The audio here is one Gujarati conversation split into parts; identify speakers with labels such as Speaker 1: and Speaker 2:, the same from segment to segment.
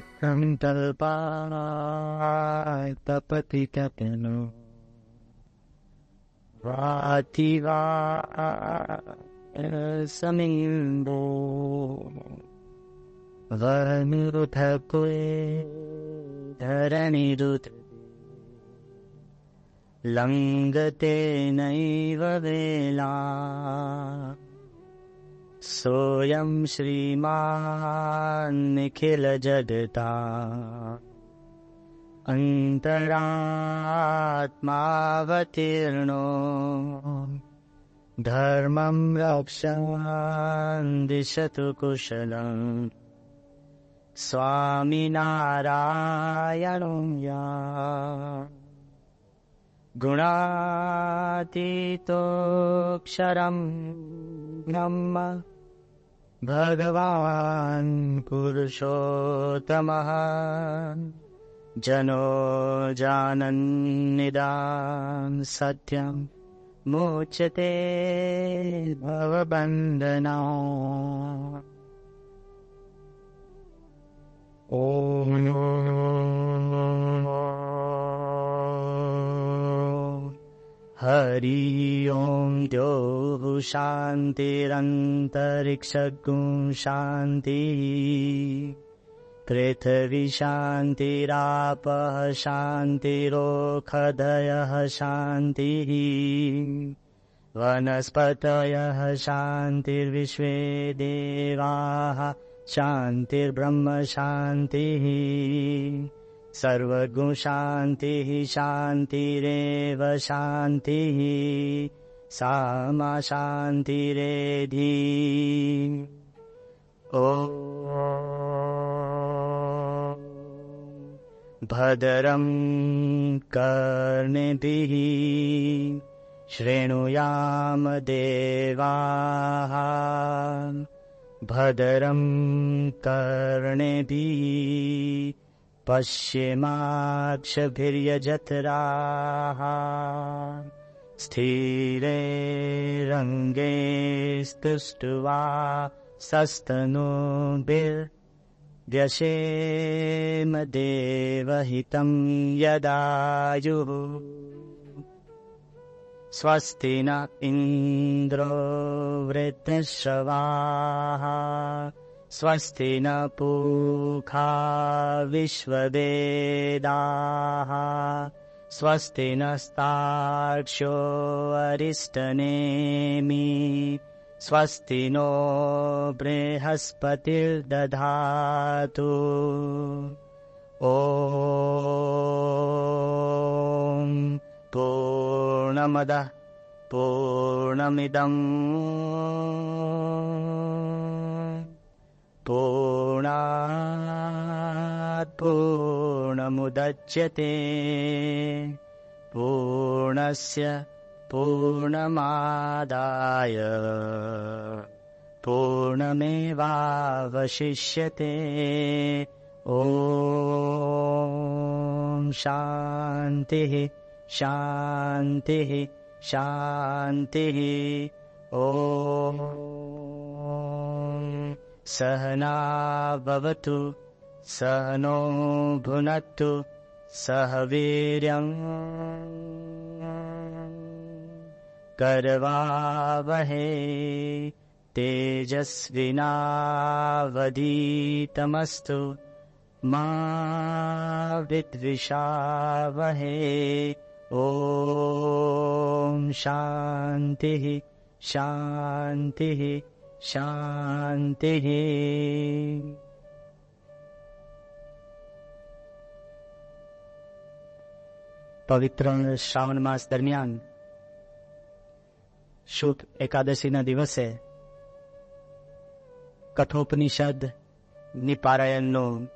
Speaker 1: ચક્રમ તલ્પાય તપતિ તપનો વાતિવા સમિંદો વનિરુધકુએ ધરણિરુધ લંગતે નૈવ વેલા સોયં શ્રીમાન નિખિલ જગતા અંતરાત્માવતીર્ણો ધર્મં રક્ષાન દિશતુ કુશલં સ્વામિનારાયણો યા ગુણાતીતોક્ષરં બ્રહ્મ ભગવાન પુરુષોત્તમઃ જનો જાનન્નિદાન સત્યં મુચ્યતે ભવબંધના. ઓમ હરિ ઓમ દ્યોઃ શાંતિરંતરિક્ષગું શાંતિ પૃથ્વી શાંતિરાપઃ શાંતિરોષધયઃ શાંતિઃ વનસ્પતયઃ શાંતિર્વિશ્વે દેવાઃ શાંતિર્બ્રહ્મ શાંતિઃ સર્વગુણ શાંતિઃ શાંતિરેવ શાંતિઃ સામા શાંતિરેધિ. ઓમ ભદ્રં કર્ણેભિઃ શૃણુયામ દેવાઃ ભદ્રં કર્ણેભિઃ પશ્યેમાક્ષભિર્યજત્રાઃ સ્થિરૈરંગે સ્તુષ્ટવા સસ્તનૂભિર્વ્યશેમ દેવહિतं યદાયુઃ. સ્વસ્તિ ન ઇન્દ્રો વૃદ્ધશ્રવાઃ સ્વસ્તિ ન પૂષા વિશ્વવેદાઃ સ્વસ્તિ નસ્તાર્ક્ષ્યો અરિષ્ટનેમિ સ્વસ્તિ નો બૃહસ્પતિર્દધાતુ. ઓમ પૂર્ણમદઃ પૂર્ણમિદં પૂર્ણાત પૂર્ણમુદચ્યતે પૂર્ણસ્ય પૂર્ણમાદાય પૂર્ણમેવાવશિષ્યતે. ઓમ શાંતિઃ શાંતિઃ શાંતિઃ. ઓમ સહના ભવતુ સહનો ભુનક્તુ સહ વીર્યં કરવાવહે તેજસ્વિનાવધીતમસ્તુ મા વિદ્વિષાવહે. ઓમ શાંતિઃ શાંતિઃ શાંતિઃ. પવિત્ર શ્રાવણ માસ દરમિયાન શુક્લ એકાદશીના દિવસે કઠોપનિષદ ની પારાયણનું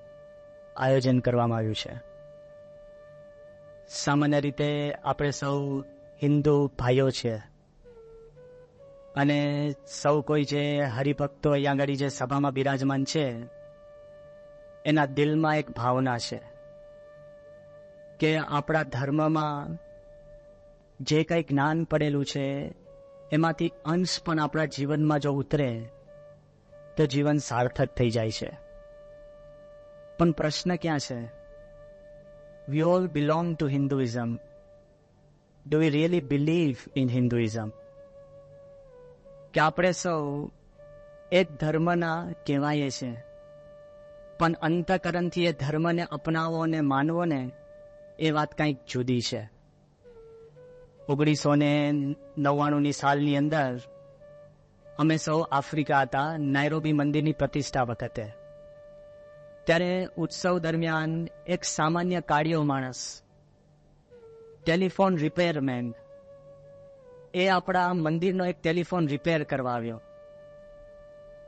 Speaker 1: આયોજન કરવામાં આવ્યું છે. સામાન્ય રીતે આપણે સૌ હિન્દુ ભાઈઓ છે અને સૌ કોઈ જે હરિભક્તો અહીંયા આગળ જે સભામાં બિરાજમાન છે એના દિલમાં એક ભાવના છે કે આપણા ધર્મમાં જે કંઈ જ્ઞાન પડેલું છે એમાંથી અંશ પણ આપણા જીવનમાં જો ઉતરે તો જીવન સાર્થક થઈ જાય છે. પણ પ્રશ્ન ક્યાં છે? We all belong to Hinduism. Do we really believe in Hinduism? કે આપણે સૌ એક ધર્મના કહેવાય છે, પણ અંતઃકરણથી એ ધર્મને અપનાવો ને માનવો ને એ વાત કંઈક જુદી છે. 1999 સાલની અંદર અમે સૌ આફ્રિકા હતા, નાયરોબી મંદિરની પ્રતિષ્ઠા વખતે. ત્યારે ઉત્સવ દરમિયાન એક સામાન્ય કાળિયો માણસ, ટેલિફોન રિપેરમેન, એ આપણા મંદિરનો એક ટેલિફોન રિપેર કરવા આવ્યો.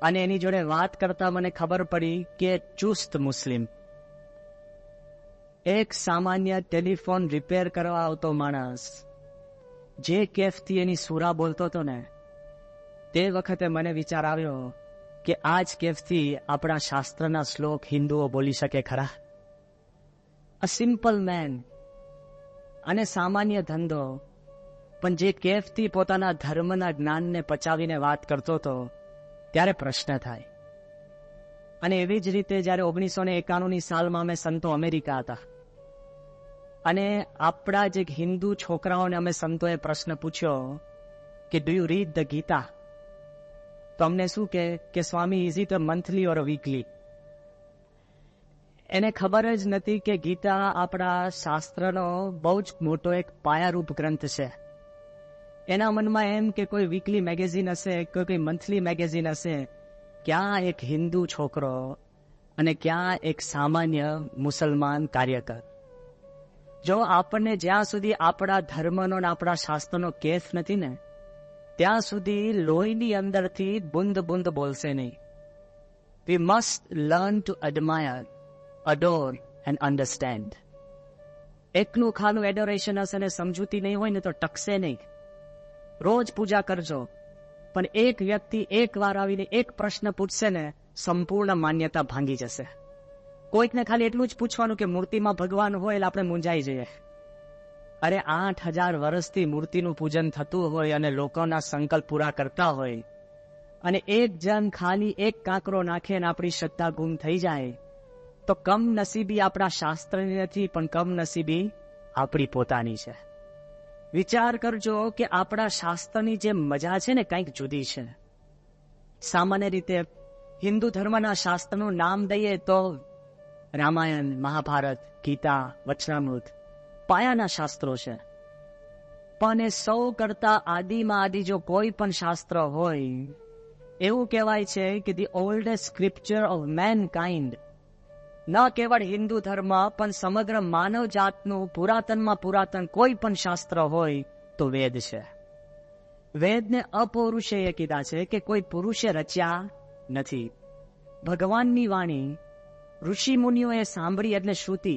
Speaker 1: અને એની જોડે વાત કરતા મને ખબર પડી કે ચુસ્ત મુસ્લિમ, એક સામાન્ય ટેલિફોન રિપેર કરવા આવતો માણસ જે કેફથી એની સુરા બોલતો હતો ને, તે વખતે મને વિચાર આવ્યો કે આ જ કેફથી આપણા શાસ્ત્રના શ્લોક હિન્દુઓ બોલી શકે ખરા? અ સિમ્પલ મેન અને સામાન્ય ધંધો, પણ જે કેફથી પોતાના ધર્મના જ્ઞાનને પચાવીને વાત કરતો હતો, ત્યારે પ્રશ્ન થાય. અને એવી જ રીતે જ્યારે 1991 સાલમાં અમે સંતો અમેરિકા હતા અને આપણા જે હિન્દુ છોકરાઓને અમે સંતોએ પ્રશ્ન પૂછ્યો કે do you read the Gita, તો અમને શું કે સ્વામી, is it a monthly or a weekly? એને ખબર જ નથી કે ગીતા આપણા શાસ્ત્રનો બહુ જ મોટો એક પાયારૂપ ગ્રંથ છે. એના મનમાં એમ કે કોઈ વીકલી મેગેઝિન હશે, કોઈ મંથલી મેગેઝિન હશે. ક્યાં એક હિન્દુ છોકરો અને ક્યાં એક સામાન્ય મુસલમાન કાર્યકર. જો આપણને જ્યાં સુધી આપણા ધર્મનો અને આપણા શાસ્ત્રનો કેફ નથી ને, ત્યાં સુધી લોહીની અંદરથી બુંદ બુંદ બોલશે નહીં. We must learn to admire, adore and understand. એકનું ખાનું એડોરેશન હશે ને સમજૂતી નહીં હોય ને તો ટકશે નહીં. રોજ પૂજા કરજો, પણ એક વ્યક્તિ એક વાર આવીને એક પ્રશ્ન પૂછશે ને, સંપૂર્ણ માન્યતા ભાંગી જશે. કોઈકને ખાલી એટલું જ પૂછવાનું કે મૂર્તિમાં ભગવાન હોય એટલે આપણે મૂંઝાઈ જઈએ. અરે 8000 વર્ષથી મૂર્તિનું પૂજન થતું હોય અને લોકોના સંકલ્પ પૂરા કરતા હોય, અને એક જણ ખાલી એક કાંકરો નાખે અને આપણી શ્રદ્ધા ગુમ થઈ જાય, તો કમનસીબી આપણા શાસ્ત્રની નથી, પણ કમનસીબી આપણી પોતાની છે. વિચાર કરજો કે આપણા શાસ્ત્રની જે મજા છે ને, કંઈક જુદી છે. સામાન્ય રીતે હિન્દુ ધર્મના શાસ્ત્રનું નામ દઈએ તો રામાયણ, મહાભારત, ગીતા, વચનામૃત પાયાના શાસ્ત્રો છે. પણ એ સૌ કરતા આદિમાં આદિ જો કોઈ પણ શાસ્ત્ર હોય, એવું કહેવાય છે કે the oldest scripture of mankind, ન કેવળ હિન્દુ ધર્મ પણ સમગ્ર માનવ જાતનું પુરાતનમાં પુરાતન કોઈ પણ શાસ્ત્ર હોય તો વેદ છે. વેદને અપૌરુષેય કીધા છે કે કોઈ પુરુષે રચ્યા નથી. ભગવાનની વાણી ઋષિ મુનિઓએ સાંભળી એટલે શ્રુતિ,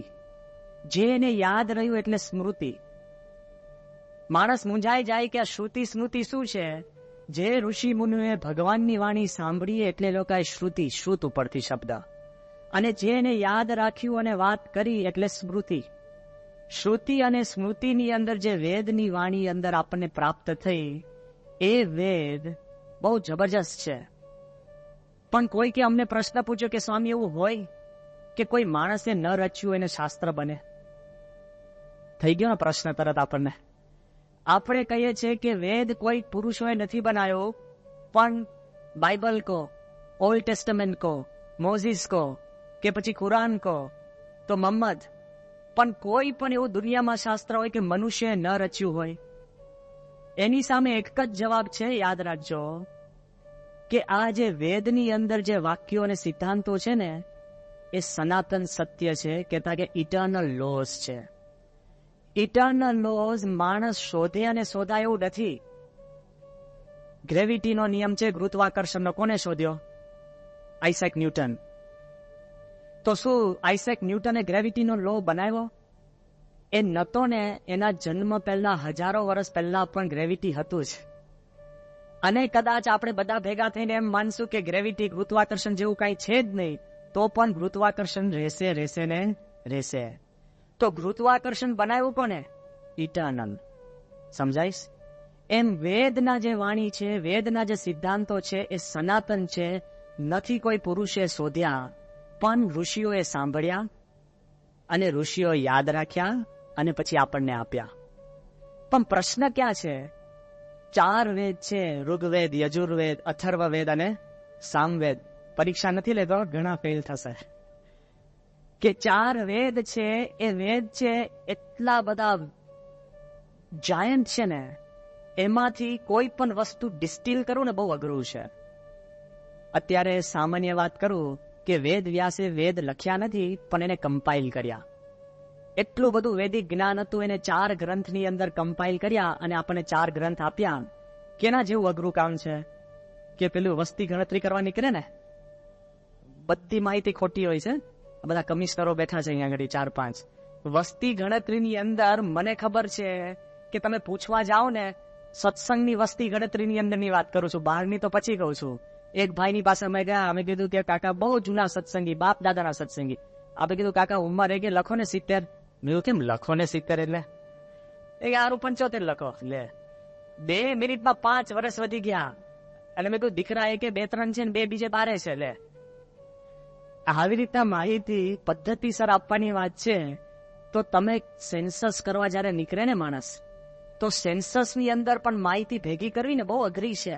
Speaker 1: જે એને યાદ રહ્યું એટલે સ્મૃતિ. માણસ મૂંઝાઈ જાય કે આ શ્રુતિ સ્મૃતિ શું છે? જે ઋષિ મુનિઓએ ભગવાનની વાણી સાંભળી એટલે લોકોએ શ્રુતિ, શ્રુત ઉપરથી શબ્દ, અને જે એને યાદ રાખ્યું અને વાત કરી એટલે સ્મૃતિ. શ્રુતિ અને સ્મૃતિની અંદર જે વેદની વાણી અંદર આપણને પ્રાપ્ત થઈ, એ વેદ બહુ જબરજસ્ત છે. પણ કોઈ કે અમને પ્રશ્ન પૂછ્યો કે સ્વામી, એવું હોય કે કોઈ માણસે ન રચ્યું એને શાસ્ત્ર બને? થઈ ગયો ને પ્રશ્ન તરત આપણને. આપણે કહીએ છીએ કે વેદ કોઈ પુરુષોએ નથી બનાવ્યો, પણ બાઇબલ કો, ઓલ્ડ ટેસ્ટમેન્ટ કો, મોઝીસ કો, કે પછી કુરાન કો, તો મોહમ્મદ, પણ કોઈ પણ એવું દુનિયામાં શાસ્ત્ર હોય કે મનુષ્યએ ન રચ્યું હોય? એની સામે એક જ જવાબ છે, યાદ રાખજો, કે આ જે વેદની અંદર જે વાક્યો અને સિદ્ધાંતો છે ને, એ સનાતન સત્ય છે, કહેતા કે ઇટર્નલ લોઝ છે. ઇટર્નલ લોઝ માણસ શોધે અને શોધાય એવું નથી. ગ્રેવિટીનો નિયમ છે, ગુરુત્વાકર્ષણનો, કોને શોધ્યો? Isaac newton. તો શું આઇઝેક ન્યૂટને ગ્રેવિટીનો લો બનાવ્યો? એ નતો ને. એના જન્મ પહેલા હજારો વર્ષ પહેલા પણ ગ્રેવિટી હતું જ. અને કદાચ આપણે બધા ભેગા થઈને એમ માનશું કે ગ્રેવિટી, ગુરુત્વાકર્ષણ જેવું કઈ છે જ નહીં, તો પણ ગુરુત્વાકર્ષણ રહેશે ને રહેશે. તો ગુરુત્વાકર્ષણ બનાવ્યું કોને? ઇટર્નલ. સમજાઈશ? એમ વેદના જે વાણી છે, વેદના જે સિદ્ધાંતો છે, એ સનાતન છે, નથી કોઈ પુરુષે શોધ્યા, પણ ઋષિઓએ સાંભળ્યા અને ઋષિઓ યાદ રાખ્યા અને પછી આપણને આપ્યા. પણ પ્રશ્ન ક્યાં છે? 4 વેદ છે, ઋગ્વેદ, યજુર્વેદ, અથર્વવેદ અને સામવેદ. પરીક્ષા નથી લેતો, ઘણા ફેલ થશે. કે 4 વેદ છે, એ વેદ છે એટલા બધા જાયન્ટ છે ને, એમાંથી કોઈ પણ વસ્તુ ડિસ્ટિલ કરવું ને બહુ અઘરું છે. અત્યારે સામાન્ય વાત કરું કે વેદ વ્યાસે વેદ લખ્યા નથી, પણ એને કમ્પાઇલ કર્યા. એટલું બધું વૈદિક જ્ઞાન હતું, એને 4 ગ્રંથની અંદર કમ્પાઇલ કર્યા અને આપણને 4 ગ્રંથ આપ્યા. કેના જેવું અઘરું કામ છે કે પેલું વસ્તી ગણતરી કરવા નીકળે ને, બધી માહિતી ખોટી હોય છે. બધા કમિશનરો બેઠા છે અહીંયા આગળ 4-5. વસ્તી ગણતરીની અંદર મને ખબર છે કે તમે પૂછવા જાઓ ને, સત્સંગની વસ્તી ગણતરીની અંદરની વાત કરું છું, બહારની તો પછી કહું છું. એક ભાઈની પાસે અમે ગયા, અમે કીધું કે કાકા બહુ જૂના સત્સંગી, બાપ દાદાના સત્સંગી. આપણે કીધું કાકા ઉંમર એ કે લખો ને 70. મેં કેમ લખો ને 70? એટલે એ 75 લખો. લે 2 મિનિટમાં 5 વર્ષ વધી ગયા. અને મેં કહ્યું દીકરા એ કે 2-3 છે ને 2 બીજે 12 છે. લે આવી રીતના માહિતી પદ્ધતિસર આપવાની વાત છે. તો તમે સેન્સસ કરવા જયારે નીકળે ને માણસ, તો સેન્સસની અંદર પણ માહિતી ભેગી કરવી ને બહુ અઘરી છે.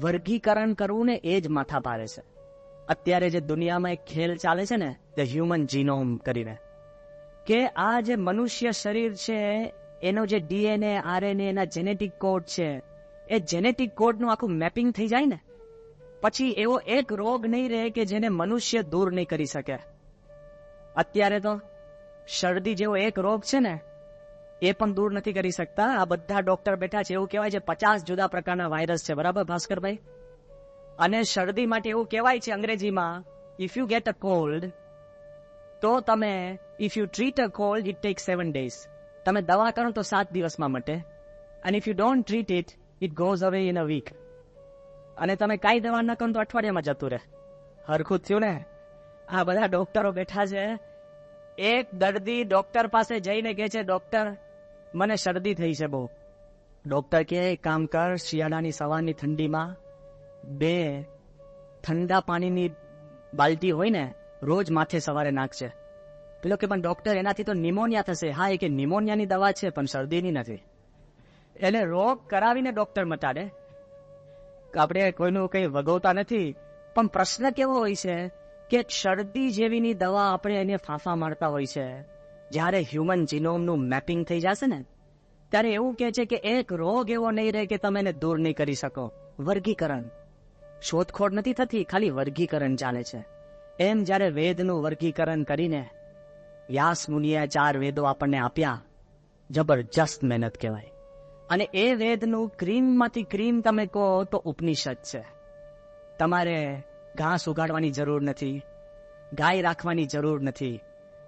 Speaker 1: વર્ગીકરણ કરવું ને એ જ માથા ભારે છે. અત્યારે જે દુનિયામાં એક ખેલ ચાલે છે ને, ધ હ્યુમન જીનોમ કરીને, કે આ જે મનુષ્ય શરીર છે એનો જે ડીએનએ, આરએનએ, એના જેનેટિક કોડ છે, એ જેનેટિક કોડનું આખું મેપિંગ થઈ જાય ને, પછી એવો એક રોગ નહીં રહે કે જેને મનુષ્ય દૂર નહીં કરી શકે. અત્યારે તો શરદી જેવો એક રોગ છે ને, એ પણ દૂર નથી કરી શકતા. આ બધા ડોક્ટર બેઠા છે, એવું કહેવાય છે 50 જુદા પ્રકારના વાયરસ છે. બરાબર ભાસ્કરભાઈ? અને શરદી માટે એવું કહેવાય છે અંગ્રેજીમાં, if you get a cold, તો તમે if you treat a cold it take 7 days. તમે દવા કરો તો 7 દિવસમાં મટે. અને if you don't treat it it goes અવે ઇન અ વીક. અને તમે કાંઈ દવા ન કરો તો અઠવાડિયામાં જતું રહે. હરખું થયું ને? આ બધા ડોક્ટરો બેઠા છે. એક દર્દી ડોક્ટર પાસે જઈને કહે છે, ડોક્ટર મને શરદી થઈ છે બહુ. ડોક્ટર કે એક કામ કર, શિયાળાની સવારની ઠંડીમાં 2 ઠંડા પાણીની બાલટી હોય ને, રોજ માથે સવારે નાખશે. પેલો કે પણ ડોક્ટર એનાથી તો નિમોનિયા થશે. હા, એ કે નિમોનિયાની દવા છે પણ શરદીની નથી. એને રોગ કરાવીને ડોક્ટર મટાડે. આપણે કોઈનું કંઈ વગોતા નથી, પણ પ્રશ્ન કેવો હોય છે કે શરદી જેવીની દવા આપણે એને ફાંફા મારતા હોય છે. જ્યારે હ્યુમન જીનોમનું મેપિંગ થઈ જશે ને, ત્યારે એવું કહે છે કે એક રોગ એવો નહીં રહે કે તમે એને દૂર નહીં કરી શકો. વર્ગીકરણ, શોધખોળ નથી થતી, ખાલી વર્ગીકરણ ચાલે છે. એમ જ્યારે વેદનું વર્ગીકરણ કરીને વ્યાસ મુનિએ 4 વેદો આપણને આપ્યા, જબરજસ્ત મહેનત કહેવાય. અને એ વેદનું ક્રીમમાંથી ક્રીમ તમે કહો તો ઉપનિષદ છે. તમારે ઘાસ ઉગાડવાની જરૂર નથી, ગાય રાખવાની જરૂર નથી,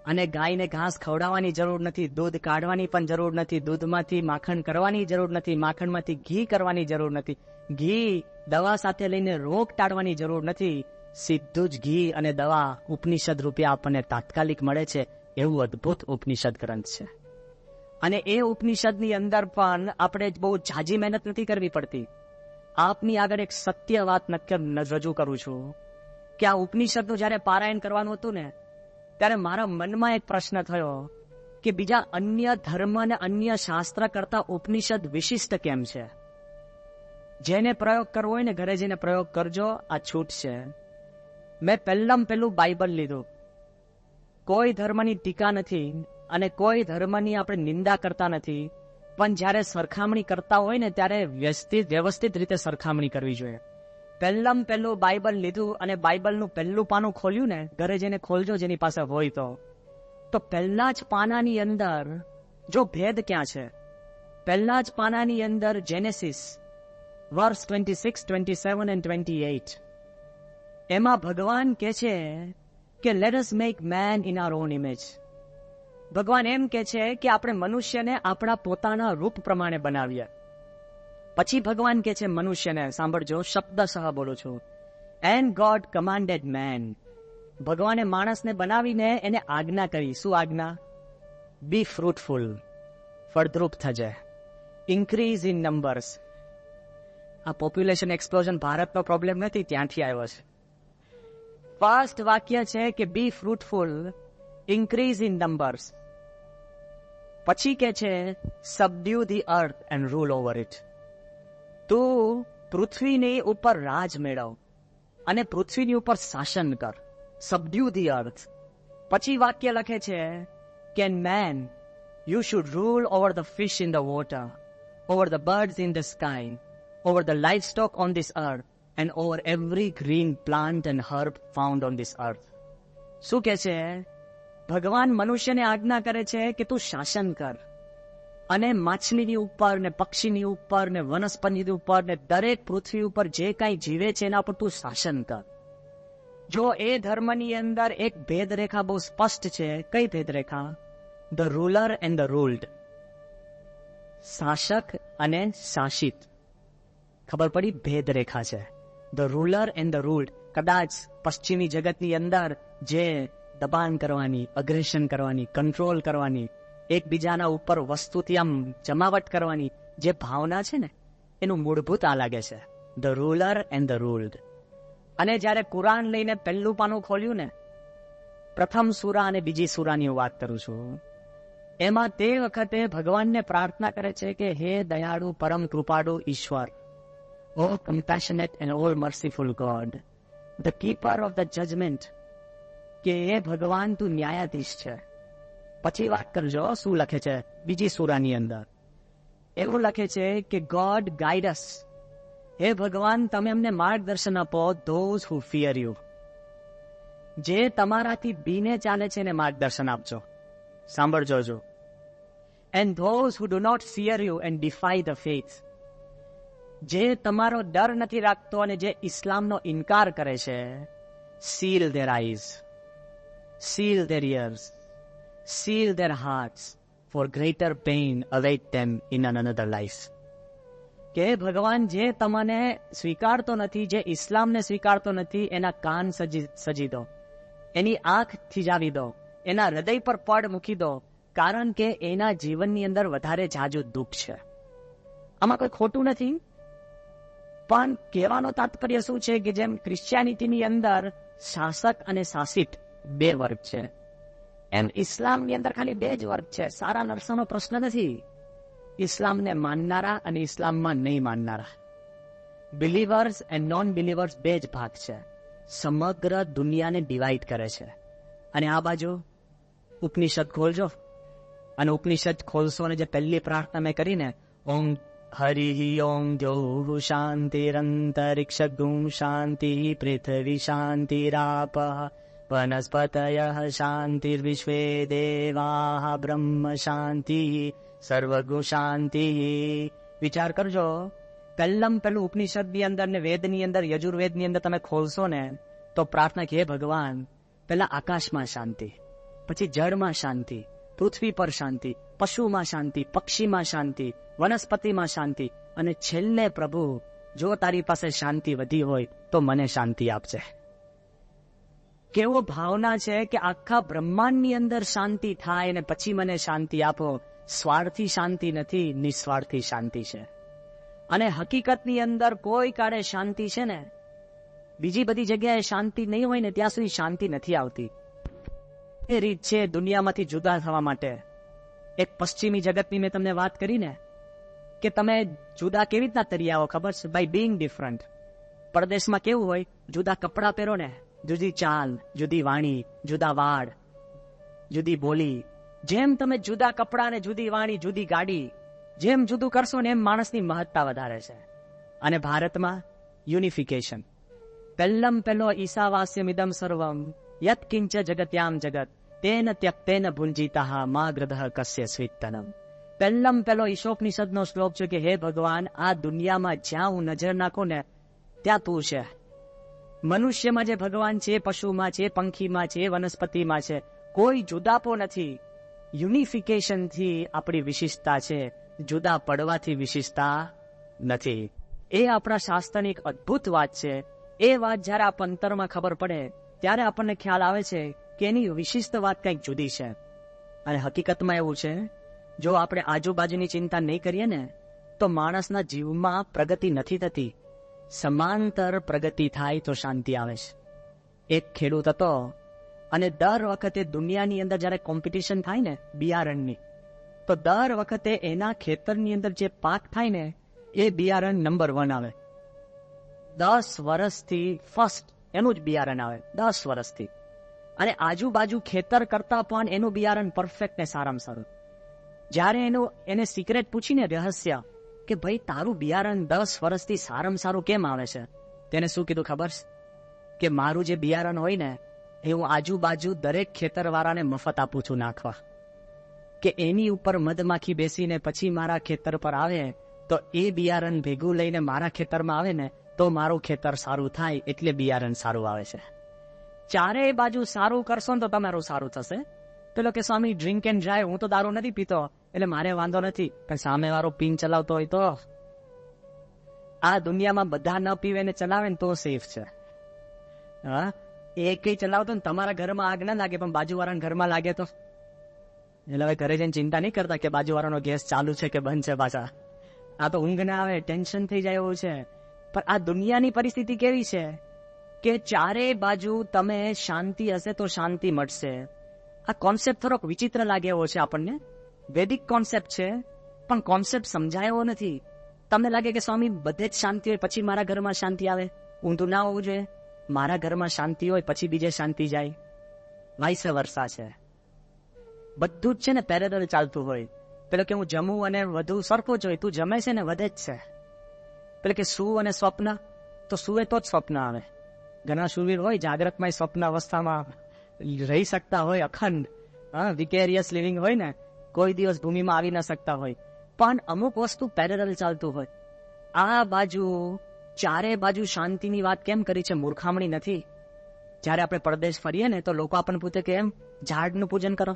Speaker 1: અને ગાયને ઘાસ ખવડાવવાની જરૂર નથી, દૂધ કાઢવાની પણ જરૂર નથી, દૂધમાંથી માખણ કરવાની જરૂર નથી, માખણમાંથી ઘી કરવાની જરૂર નથી, ઘી દવા સાથે લઈને રોગ ટાળવાની જરૂર નથી. સીધું જ ઘી અને દવા ઉપનિષદ રૂપે આપણને તાત્કાલિક મળે છે. એવું અદ્ભુત ઉપનિષદ ગ્રંથ છે. અને એ ઉપનિષદની અંદર પણ આપણે બહુ ઝાઝી મહેનત નથી કરવી પડતી. આપની આગળ એક સત્ય વાત રજૂ કરું છું કે આ ઉપનિષદનું જ્યારે પારાયણ કરવાનું હતું ને, ત્યારે મારા મનમાં એક પ્રશ્ન થયો કે બીજા અન્ય ધર્મ અને અન્ય શાસ્ત્ર કરતા ઉપનિષદ વિશિષ્ટ કેમ છે? જેને પ્રયોગ કરવો હોય ને ઘરે જઈને પ્રયોગ કરજો, આ છૂટ છે. મેં પહેલું બાઇબલ લીધું. કોઈ ધર્મની ટીકા નથી અને કોઈ ધર્મની આપણે નિંદા કરતા નથી, પણ જ્યારે સરખામણી કરતા હોય ને ત્યારે વ્યવસ્થિત રીતે સરખામણી કરવી જોઈએ. પહેલું બાઇબલ લીધું અને બાઇબલનું પહેલું પાનું ખોલ્યું ને, ઘરે જઈને ખોલજો જેની પાસે હોય તો પહેલા જ પાનાની અંદર જો ભેદ ક્યાં છે, પહેલા જ પાનાની અંદર જેનેસિસ વર્સ 26, 27 and 28, એમાં ભગવાન કહે છે કે let us make man in are on image. ભગવાન એમ કહે છે કે આપણે મનુષ્યને આપણા પોતાના રૂપ પ્રમાણે બનાવીએ. પછી ભગવાન કહે છે મનુષ્યને, સાંભળજો, શબ્દશઃ બોલું છું, એન્ડ ગોડ કમાન્ડેડ મેન. ભગવાને માણસને બનાવીને એને આજ્ઞા કરી. શું આજ્ઞા? બી ફ્રૂટફુલ, ફળદ્રુપ થજે, ઇન્ક્રીઝ ઇન નંબર્સ. આ પોપ્યુલેશન એક્સપ્લોઝન ભારતનો પ્રોબ્લેમ નથી, ત્યાંથી આવ્યો છે. ફર્સ્ટ વાક્ય છે કે be fruitful, increase in numbers. પછી કે છે subdue the earth and rule over it. તું પૃથ્વીની ઉપર રાજ મેળવ અને પૃથ્વીની ઉપર શાસન કર. Subdue the earth. પછી વાક્ય લખે છે કે man you should rule over the fish in the water, over the birds in the sky, over the livestock on this earth and over every green plant and herb found on this earth. શું કહે છે? ભગવાન મનુષ્યને આજ્ઞા કરે છે કે તું શાસન કર અને માછલીની ઉપર ને પક્ષીની ઉપર ને વનસ્પતિની ઉપર ને દરેક પૃથ્વી ઉપર જે કાંઈ જીવે છે એના પર તું શાસન કર. જો એ ધર્મની અંદર એક ભેદરેખા બહુ સ્પષ્ટ છે. કઈ ભેદરેખા? The ruler and the ruled. શાસક અને શાસિત. ખબર પડી? ભેદરેખા છે. The ruler and the ruled. કદાચ પશ્ચિમી જગતની અંદર જે દબાણ કરવાની, અગ્રેશન કરવાની, કંટ્રોલ કરવાની, એકબીજાના ઉપર વસ્તુથી આમ જમાવટ કરવાની જે ભાવના છે ને, એનું મૂળભૂત આ લાગે છે, the ruler and the ruled. અને જ્યારે કુરાન લઈને પહેલું પાનું ખોલ્યું ને, પ્રથમ સૂરા અને બીજી સૂરાની હું વાત કરું છું, એમાં તે વખતે ભગવાનને પ્રાર્થના કરે છે કે હે દયાળુ પરમ કૃપાળુ ઈશ્વર, Oh, compassionate and all merciful God, the keeper of the judgment, કે એ ભગવાન તું ન્યાયાધીશ છે. પછી વાત કરજો શું લખે છે બીજી સૂરાની અંદર. એવું લખે છે કે God guide us. હે ભગવાન તમે અમને માર્ગદર્શન આપો. Those who fear you. જે તમારાથી બીને ચાલે છે એને માર્ગદર્શન આપજો. સાંભળજો જો. And those who do not fear you and defy the faith. જે તમારો ડર નથી રાખતો અને જે ઇસ્લામનો ઇનકાર કરે છે, seal their eyes, seal their ears, seal their hearts, for greater pain await them in another life. કે ભગવાન જે તમને સ્વીકારતો નથી, જે ઇસ્લામને સ્વીકારતો નથી, એના કાન સજી દો, એની આંખ થીજાવી દો, એના હૃદય પર પડ મૂકી દો, કારણ કે એના જીવનની અંદર વધારે જાજુ દુઃખ છે. આમાં કોઈ ખોટું નથી, પણ કહેવાનો તાત્પર્ય શું છે કે જેમ ક્રિશ્ચિયાનિટીની અંદર શાસક અને શાસિત બે વર્ગ છે, એમ ઇસ્લામની અંદર ખાલી બે જ વર્ગ છે. સારા નરસાનો પ્રશ્ન નથી. ઇસ્લામને માનનારા અને ઇસ્લામમાં નહીં માનનારા, બિલીવર્સ એન્ડ નોન બિલીવર્સ બે જ ભાગ છે. સમગ્ર દુનિયાને ડિવાઈડ કરે છે. અને આ બાજુ ઉપનિષદ ખોલજો, અને ઉપનિષદ ખોલશો અને જે પહેલી પ્રાર્થના મેં કરીને, ઓમ હરિ ઓમ દ્યૌ શાંતિરંતરિક્ષ ગું શાંતિ પૃથ્વી શાંતિરાપ વનસ્પતયઃ શાંતિર્વિશ્વે દેવાઃ બ્રહ્મ શાંતિ સર્વગુ શાંતિ. વિચાર કરજો, પહેલું ઉપનિષદની અંદર ને વેદની અંદર, યજુર્વેદની અંદર તમે ખોલશો ને તો પ્રાર્થના કે ભગવાન પહેલા આકાશમાં શાંતિ, પછી જળમાં શાંતિ, પૃથ્વી પર શાંતિ, પશુમાં શાંતિ, પક્ષીમાં શાંતિ, વનસ્પતિમાં શાંતિ, અને છેલ્લે પ્રભુ જો તારી પાસે શાંતિ વધી હોય તો મને શાંતિ આપજે. કેવો ભાવના છે કે આખા બ્રહ્માંડની અંદર શાંતિ થાય અને પછી મને શાંતિ આપો. સ્વાર્થી શાંતિ નથી, નિસ્વાર્થી શાંતિ છે. અને હકીકતની અંદર કોઈ કાળે શાંતિ છે ને, બીજી બધી જગ્યાએ શાંતિ નહીં હોય ને ત્યાં સુધી શાંતિ નથી આવતી. એ રીત છે દુનિયામાંથી જુદા થવા માટે. એક પશ્ચિમી જગતની મેં તમને વાત કરી ને કે તમે જુદા કેવી રીતના તરી આવો ખબર છે? By being different. પરદેશમાં કેવું હોય, જુદા કપડાં પહેરો ને, જુદી ચાલ, જુદી વાણી, જુદા વાળ, જુદી બોલી. જેમ તમે જુદા કપડાં ને જુદી વાણી, જુદી ગાડી, જેમ જુદું કરશો ને એમ માણસની મહત્તા વધારે છે. અને ભારતમાં યુનિફિકેશન. પહેલો ઈશાવાસ્યમિદમ સર્વમ યત કિંચ જગત્યામ જગત તેન ત્યક્તેન ભુંજીતાહ મા ગ્રધઃ કસ્ય સ્વિત્તનમ. પહેલો ઈશોપનિષદનો શ્લોક છે કે હે ભગવાન, આ દુનિયામાં જ્યાં હું નજર નાખું ને ત્યાં તું છે. મનુષ્યમાં જે ભગવાન છે, પશુમાં છે, પંખીમાં છે, વનસ્પતિમાં છે, કોઈ જુદાપો નથી. યુનિફિકેશનથી આપણી વિશિષ્ટતા છે, જુદા પડવાથી વિશિષ્ટતા નથી. એ આપણા શાસ્ત્રની એક અદ્ભુત વાત છે. એ વાત જ્યારે આ અંતરમાં ખબર પડે ત્યારે આપણને ખ્યાલ આવે છે કે એની વિશિષ્ટ વાત કંઈક જુદી છે. અને હકીકતમાં એવું છે, જો આપણે આજુબાજુની ચિંતા નહીં કરીએ ને તો માણસના જીવમાં પ્રગતિ નથી થતી. સમાંતર પ્રગતિ થાય તો શાંતિ આવે છે. એક ખેડૂત હતો અને દર વખતે દુનિયાની અંદર જ્યારે કોમ્પિટિશન થાય ને બિયારણની, તો દર વખતે એના ખેતરની અંદર જે પાક થાય ને એ બિયારણ નંબર 1 આવે. 10 વર્ષથી ફર્સ્ટ એનું જ બિયારણ આવે, 10 વર્ષથી. અને આજુબાજુ ખેતર કરતા પણ એનું બિયારણ પરફેક્ટ ને સારામાં સારું. જ્યારે એને સિક્રેટ પૂછીને રહસ્ય કે ભાઈ તારું બિયારણ 10 વર્ષથી સારામાં સારું કેમ આવે છે, તેને શું કીધું ખબર છે? કે મારું જે બિયારણ હોય ને એ હું આજુબાજુ દરેક ખેતરવાળાને મફત આપું છું નાખવા, કે એની ઉપર મધમાખી બેસીને પછી મારા ખેતર પર આવે તો એ બિયારણ ભેગું લઈને મારા ખેતરમાં આવે ને તો મારું ખેતર સારું થાય, એટલે બિયારણ સારું આવે છે. ચારેય બાજુ સારું કરશો ને તો તમારું સારું થશે. પેલો કે સ્વામી ડ્રિંક એન્ડ ડ્રાઈવ, હું તો દારૂ નથી પીતો એટલે મારે વાંધો નથી, પણ સામે વાળો પીન ચલાવતો હોય તો આ દુનિયામાં બધા ન પીવે ને ચલાવે ને તો સેફ છે. હા, એ કઈ ચલાવતો ને તમારા ઘરમાં આગ ના લાગે પણ બાજુવાળાના ઘરમાં લાગે તો એટલે હવે ઘરે જઈને ચિંતા નહીં કરતા કે બાજુવાળાનો ગેસ ચાલુ છે કે બંધ છે. પાછા આ તો ઊંઘ ના આવે, ટેન્શન થઈ જાય એવું છે. પણ આ દુનિયાની પરિસ્થિતિ કેવી છે કે ચારે બાજુ તમે શાંતિ હશે તો શાંતિ મળશે. આ કોન્સેપ્ટ થોડોક વિચિત્ર લાગે એવો છે આપણને, વૈદિક કોન્સેપ્ટ છે પણ કોન્સેપ્ટ સમજાયો નથી. તમને લાગે કે સ્વામી બધે જ શાંતિ હોય પછી મારા ઘરમાં શાંતિ આવે, ઊંધું ના હોવું જોઈએ. મારા ઘરમાં શાંતિ હોય પછી બીજે શાંતિ જાય, વાઇસ વર્સા છે. બધું જ છે ને પેરેલલ ચાલતું હોય. પેલો કે હું જમું અને વધુ સરખો જ હોય, તું જમે છે ને વધે જ છે. પેલો કે શું અને સ્વપ્ન, તો સુવે તો જ સ્વપ્ન આવે. ઘણા શૂરવીર હોય જાગ્રતમાં સ્વપ્ન અવસ્થામાં રહી શકતા હોય, અખંડ વિકેરિયસ લિવિંગ હોય ને, કોઈ દિવસ ભૂમિમાં આવી ન શકતા હોય. પણ અમુક વસ્તુ પેરેલલ ચાલતું હોય. આ બાજુ ચારે બાજુ શાંતિની વાત કેમ કરી છે? મૂર્ખામણી નથી. જ્યારે આપણે પરદેશ ફરીએ ને તો લોકો આપણને પૂછે કે એમ ઝાડનું પૂજન કરો,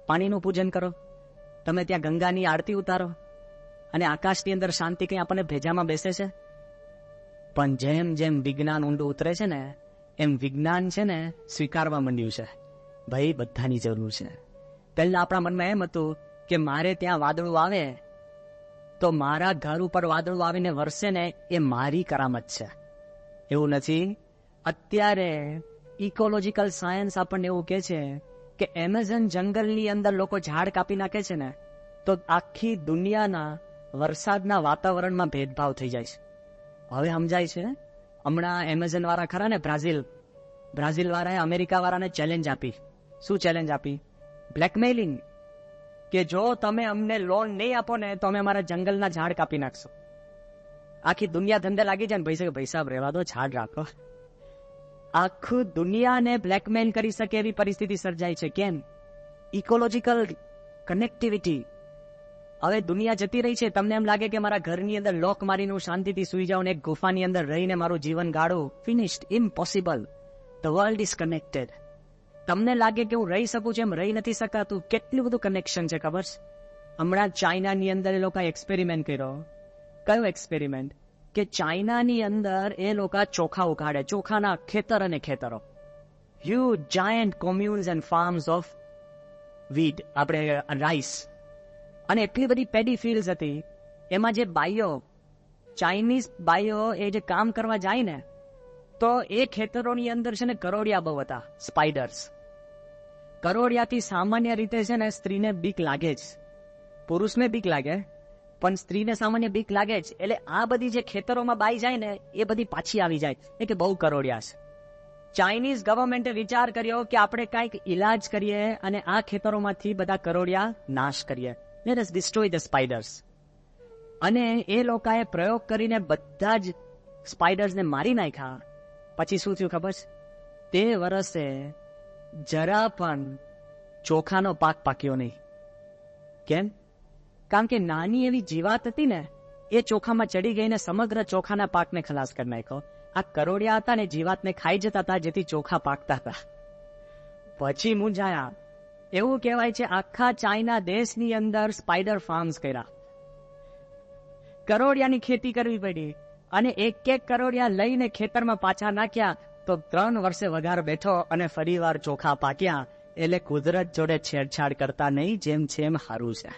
Speaker 1: પાણીનું પૂજન કરો, તમે ત્યાં ગંગાની આરતી ઉતારો અને આકાશની અંદર શાંતિ કઈ આપણને ભેજામાં બેસે છે? પણ જેમ જેમ વિજ્ઞાન ઊંડું ઉતરે છે ને એમ વિજ્ઞાન છે ને સ્વીકારવા માંડ્યું છે, ભાઈ બધાની જરૂર છે. પહેલા આપણા મનમાં એમ હતું કે મારે ત્યાં વાદળું આવે તો મારા ઘર ઉપર વાદળું આવીને વરસે ને એ મારી કરામત છે. એવું નથી. અત્યારે ઇકોલોજીકલ સાયન્સ આપણને એવું કહે છે કે એમેઝોન જંગલની અંદર લોકો ઝાડ કાપી નાખે છે ને તો આખી દુનિયાના વરસાદના વાતાવરણમાં ભેદભાવ થઈ જાય છે. હવે સમજાય છે. હમણાં એમેઝોન વાળા ખરા ને, બ્રાઝિલ વાળાએ અમેરિકા વાળાને ચેલેન્જ આપી. શું ચેલેન્જ આપી? બ્લેકમેલિંગ, કે જો તમે અમને લોન નહીં આપો ને તો અમે અમારા જંગલના ઝાડ કાપી નાખશો. આખી દુનિયા ધંધે લાગી જાય ને ભાઈ સાહેબ રહેવા દો, ઝાડ રાખો. આખું દુનિયાને બ્લેકમેલ કરી શકે એવી પરિસ્થિતિ સર્જાય છે. કેમ? Ecological connectivity. હવે દુનિયા જતી રહી છે. તમને એમ લાગે કે મારા ઘરની અંદર લોક મારીને હું શાંતિથી સુઈ જાઉં ને એક ગુફાની અંદર રહીને મારું જીવન ગાળું, finished, impossible. The world is connected. તમને લાગે કે હું રહી શકું છું, એમ રહી નથી શકાતું. કેટલું બધું કનેક્શન છે ખબર છે? હમણાં ચાઇનાની અંદર એ લોકો એક્સપેરિમેન્ટ કર્યો. કયો એક્સપેરિમેન્ટ? કે ચાઇનાની અંદર એ લોકો ચોખા ઉગાડે, ચોખાના ખેતર અને ખેતરો, huge giant communes and farms of wheat, આપણે રાઈસ, અને એટલી બધી પેડી ફિલ્ડ્સ હતી. એમાં જે બાઈઓ, ચાઇનીઝ બાઈઓ એ જે કામ કરવા જાય ને તો એ ખેતરોની અંદર છે ને કરોડિયા બહુ હતા, સ્પાઈડર્સ. કરોડિયાથી સામાન્ય રીતે છે ને સ્ત્રીને બીક લાગે જ, પુરુષને બીક લાગે પણ સ્ત્રીને સામાન્ય બીક લાગે જ. એટલે આ બધી જે ખેતરોમાં બાઈ જાય ને એ બધી પાછી આવી જાય એ કે બહુ કરોડિયા છે. ચાઇનીઝ ગવર્મેન્ટે વિચાર કર્યો કે આપણે કાંઈક ઇલાજ કરીએ અને આ ખેતરોમાંથી બધા કરોડિયા નાશ કરીએ. Let us destroy the spiders. અને એ લોકોએ પ્રયોગ કરીને બધા જ સ્પાઈડર્સને મારી નાખ્યા. પછી શું થયું ખબર છે? તે વર્ષે જરા પણ ચોખાનો પાક પાક્યો નહીં. કેમ? કારણ કે નાની એવી જીવાત હતી ને એ ચોખામાં ચડી ગઈને સમગ્ર ચોખાના પાકને ખલાસ કરી નાખ્યો. આ કરોડિયા હતા ને જીવાતને ખાઈ જતા હતા જેથી ચોખા પાકતા હતા. પછી મૂંઝાયા. એવું કહેવાય છે આખા ચાઇના દેશની અંદર સ્પાઈડર ફાર્મ્સ કર્યા, કરોડિયાની ખેતી કરવી પડી. અને એક એક કરોડિયા લઈને ખેતરમાં પાછા નાખ્યા તો 3 વર્ષે વઘાર બેઠો અને ફરીવાર ચોખા પાક્યા. એટલે કુદરત જોડે છેડછાડ કરતા નહીં, જેમ છે એમ સારું છે.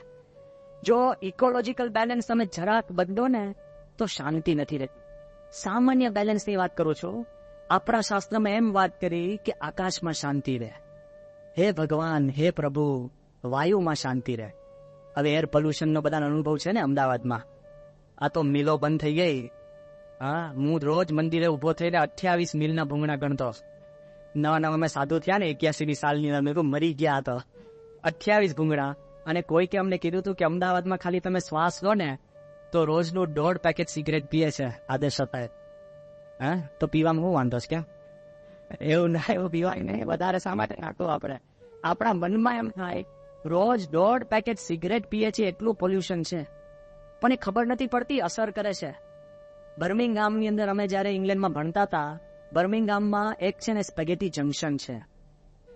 Speaker 1: જો ઇકોલોજીકલ બેલેન્સ તમે જરાક બદલો ને તો શાંતિ નથી રહેતી. સામાન્ય બેલેન્સની વાત કરું છું. આપણા શાસ્ત્રમાં એમ વાત કરી કે આકાશમાં શાંતિ રહે. હે ભગવાન, હે પ્રભુ, વાયુમાં શાંતિ રહે. હવે એર પોલ્યુશનનો બધા અનુભવ છે ને અમદાવાદમાં. આ તો મિલો બંધ થઈ ગઈ. હા, હું રોજ મંદિરે ઉભો થઈને 28 મિલના ભૂંગળા ગણતો. નવા મેં સાધુ થયા ને 81 સાલની અંદર, મેં મરી ગયા હતા. 28 ભૂંગળા. અને કોઈકે અમને કીધું હતું કે અમદાવાદમાં ખાલી તમે શ્વાસ લો ને તો રોજનું 1.5 પેકેટ સિગરેટ પીએ છે આદેશ હતા. હા, તો પીવામાં શું વાંધો છે? કેમ એવું ના, એવું પીવાય નહીં. વધારે શા માટે નાખવું? આપણે આપણા મનમાં એમ થાય રોજ 1.5 પેકેટ સિગરેટ પીએ છીએ, એટલું પોલ્યુશન છે, પણ એ ખબર નથી પડતી અસર કરે છે. બર્મિંગહામની અંદર અમે જ્યારે ઇંગ્લેન્ડમાં ભણતા હતા, બર્મિંગહામમાં એક છે ને સ્પેગેટી જંકશન છે.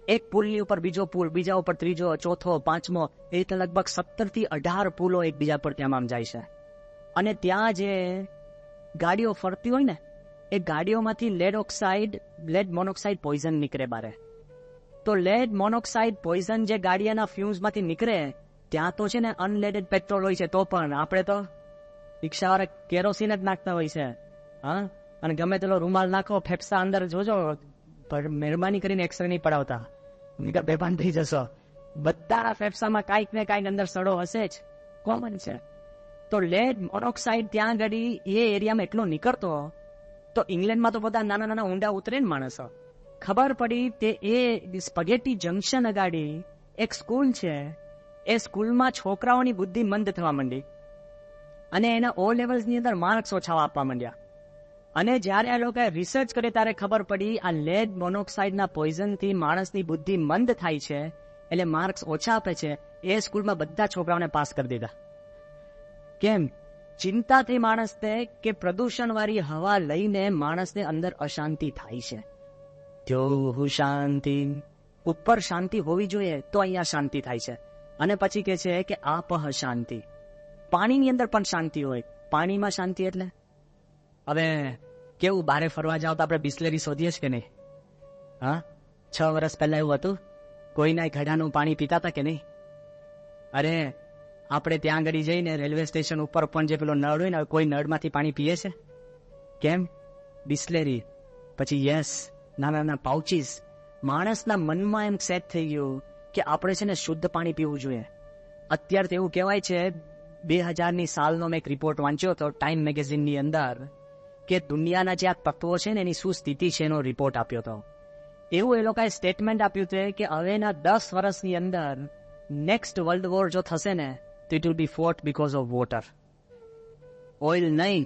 Speaker 1: એક પુલની ઉપર બીજો પુલ, બીજા ઉપર ત્રીજો, ચોથો, પાંચમો, એ રીતે લગભગ 17 થી 18 પુલો એકબીજા પર ત્યાં આમ જાય છે. અને ત્યાં જે ગાડીઓ ફરતી હોય ને, એ ગાડીઓમાંથી લેડ મોનોક્સાઇડ પોઈઝન નીકળે બારે. તો લેડ મોનોક્સાઇડ પોઈઝન જે ગાડીના ફ્યુઝમાંથી નીકળે, ત્યાં તો છે ને અનલેડેડ પેટ્રોલ હોય છે, તો પણ આપણે તો રિક્ષાવાળા કેરોસીન જ નાખતા હોય છે. હા, અને ગમે તેલો રૂમાલ નાખો, ફેફસા અંદર જોજો, મહેરબાની કરીને એક્સરે નહીં પડાવતા, બેભાન થઈ જશો. બધાના ફેફસામાં કાંઈક ને કાંઈક અંદર સડો હશે જ, કોમન છે. તો લેડ મોનોક્સાઇડ ત્યાં આગળ એ એરિયામાં એટલો નીકળતો, તો ઇંગ્લેન્ડમાં તો બધા નાના નાના ઊંડા ઉતરે ને માણસો. ખબર પડી તે એ સ્પગેટી જંકશન અગાડી એક સ્કૂલ છે, એ સ્કૂલમાં છોકરાઓની બુદ્ધિ મંદ થવા માંડી અને એના ઓ લેવલ્સની અંદર માર્ક્સ ઓછા આપવા માંડ્યા. અને જ્યારે આ લોકોએ રિસર્ચ કરી ત્યારે ખબર પડી આ લેડ મોનોક્સાઇડના પોઈઝનથી માણસની બુદ્ધિ મંદ થાય છે, એટલે માર્ક્સ ઓછા આપે છે. એ સ્કૂલમાં બધા છોકરાઓને પાસ કરી દીધા. કેમ? ચિંતાથી માણસને કે પ્રદૂષણવાળી હવા લઈને માણસને અંદર અશાંતિ થાય છે. ત્યો શાંતિ, ઉપર શાંતિ હોવી જોઈએ તો અહીંયા શાંતિ થાય છે. અને પછી કે છે કે આપહ શાંતિ, પાણીની અંદર પણ શાંતિ હોય. પાણીમાં શાંતિ એટલે હવે કેવું, બારે ફરવા જાવ તો આપણે બિસ્લેરી શોધીએ જ કે નહીં? હા, 6 વર્ષ પહેલા એવું હતું, કોઈના ઘડાનું પાણી પીતા હતા કે નહીં? અરે આપણે ત્યાં આગળ જઈને રેલવે સ્ટેશન ઉપર પણ જે પેલો નળ હોય ને, કોઈ નળમાંથી પાણી પીએ છે? કેમ? બિસ્લેરી. પછી યસ, નાના નાના પાઉચીસ. માણસના મનમાં એમ સેટ થઈ ગયું કે આપણે છે ને શુદ્ધ પાણી પીવું જોઈએ. અત્યારે તો એવું કહેવાય છે, 2000ની સાલનો મેં એક રિપોર્ટ વાંચ્યો હતો ટાઈમ મેગેઝિનની અંદર, કે દુનિયાના જે આ તત્વો છે ને એની શું સ્થિતિ છે એનો રિપોર્ટ આપ્યો હતો. એવું એ લોકોએ સ્ટેટમેન્ટ આપ્યું છે કે હવેના 10 વર્ષની અંદર નેક્સ્ટ વર્લ્ડ વોર જો થશે ને, તો it will be fat because of water. Oil નહીં,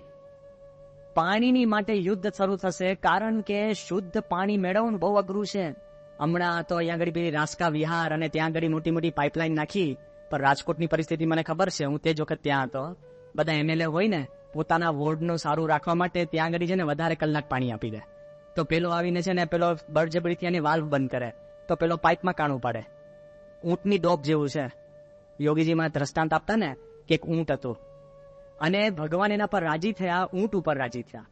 Speaker 1: પાણીની માટે યુદ્ધ શરૂ થશે, કારણ કે શુદ્ધ પાણી મેળવવું બહુ અઘરું છે. હમણાં તો અહીંયા આગળ પેલી રાસકા વિહાર અને ત્યાં આગળ મોટી મોટી પાઇપલાઇન નાખી, પણ રાજકોટની પરિસ્થિતિ મને ખબર છે, હું તે જ વખત ત્યાં હતો. બધા MLA હોય ને, પોતાના વોર્ડનું સારું રાખવા માટે ત્યાં આગળ છે ને વધારે કલાક પાણી આપી દે. તો પેલો આવીને છે ને પેલો બળજબરીથી એની વાલ્વ બંધ કરે, તો પેલો પાઇપમાં કાણું પાડે. ઊંટની ડોક જેવું છે. યોગીજીમાં દ્રષ્ટાંત આપતા ને કે એક ઊંટ હતું, અને ભગવાન એના પર રાજી થયા, ઊંટ ઉપર રાજી થયા.